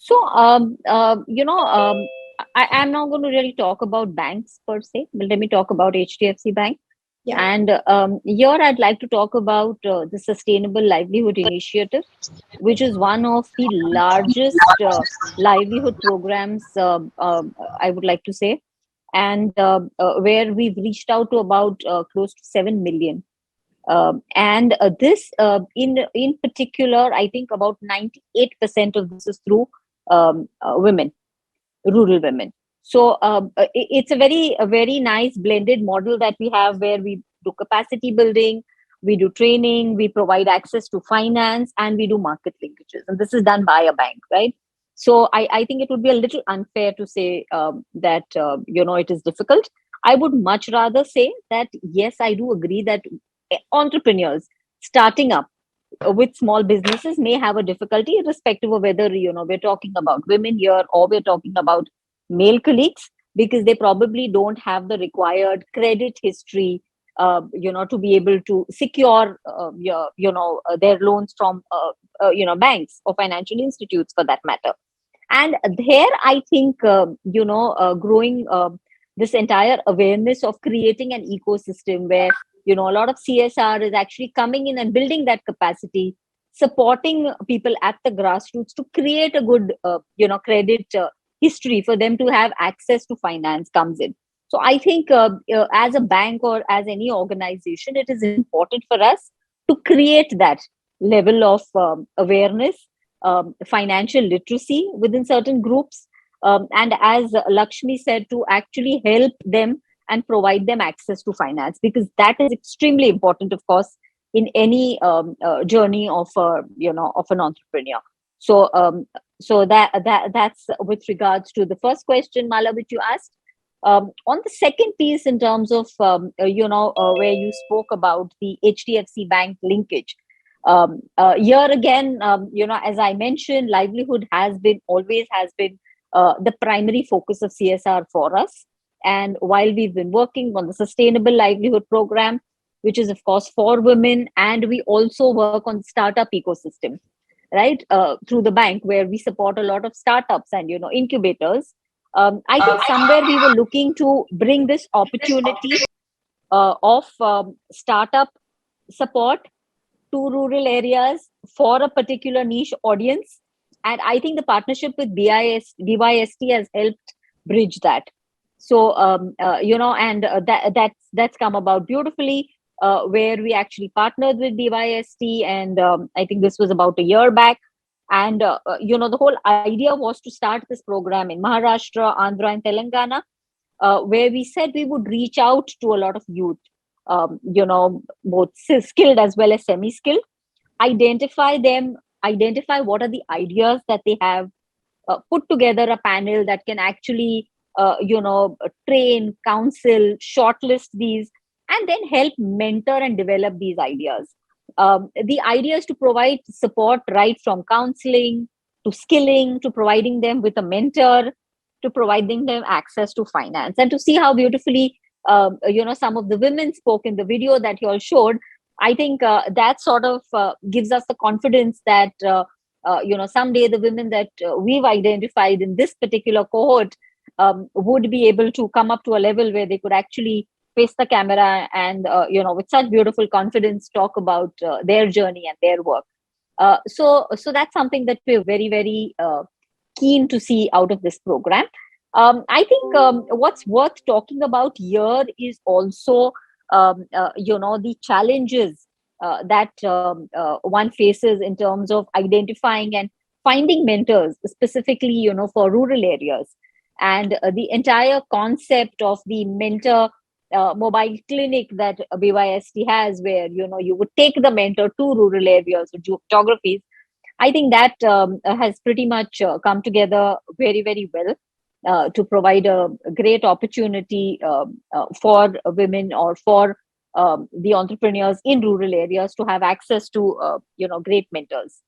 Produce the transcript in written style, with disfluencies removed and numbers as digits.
So, I am not going to really talk about banks per se, but let me talk about HDFC Bank. Yeah. And here I'd like to talk about the Sustainable Livelihood Initiative, which is one of the largest livelihood programs, I would like to say, and where we've reached out to about close to 7 million. And this, in particular, I think about 98% of this is through women, rural women. So it's a very nice blended model that we have, where we do capacity building, we do training, we provide access to finance, and we do market linkages. And this is done by a bank, right? So I think it would be a little unfair to say that it is difficult. I would much rather say that yes, I do agree that entrepreneurs starting up with small businesses may have a difficulty, irrespective of whether we're talking about women here or we're talking about male colleagues, because they probably don't have the required credit history, to be able to secure their loans from banks or financial institutes, for that matter. And there, I think growing this entire awareness of creating an ecosystem where a lot of CSR is actually coming in and building that capacity, supporting people at the grassroots to create a good credit history for them to have access to finance, comes in. So I think as a bank or as any organization, it is important for us to create that level of awareness, financial literacy within certain groups, and as Lakshmi said, to actually help them and provide them access to finance, because that is extremely important, of course, in any journey of of an entrepreneur. So that's with regards to the first question, Mala, which you asked. On the second piece, in terms of where you spoke about the HDFC Bank linkage, here again, as I mentioned, livelihood has been, always has been, the primary focus of CSR for us. And while we've been working on the Sustainable Livelihood Program, which is, of course, for women, and we also work on the startup ecosystem, right, through the bank, where we support a lot of startups and incubators. I think somewhere we were looking to bring this opportunity of startup support to rural areas for a particular niche audience. And I think the partnership with BYST has helped bridge that. So, and that's come about beautifully, where we actually partnered with BYST. And I think this was about a year back. And, the whole idea was to start this program in Maharashtra, Andhra, and Telangana, where we said we would reach out to a lot of youth, both skilled as well as semi-skilled, identify them, identify what are the ideas that they have, put together a panel that can actually, train, counsel, shortlist these, and then help mentor and develop these ideas. The idea is to provide support right from counseling to skilling to providing them with a mentor to providing them access to finance, and to see how beautifully some of the women spoke in the video that you all showed. I think that sort of gives us the confidence that someday the women that we've identified in this particular cohort would be able to come up to a level where they could actually face the camera and with such beautiful confidence talk about their journey and their work. So that's something that we're very, very keen to see out of this program. I think what's worth talking about here is also the challenges that one faces in terms of identifying and finding mentors, specifically for rural areas. And the entire concept of the mentor mobile clinic that BYST has, where you would take the mentor to rural areas or geographies. I think that has pretty much come together very, very well to provide a great opportunity for women or for the entrepreneurs in rural areas to have access to great mentors.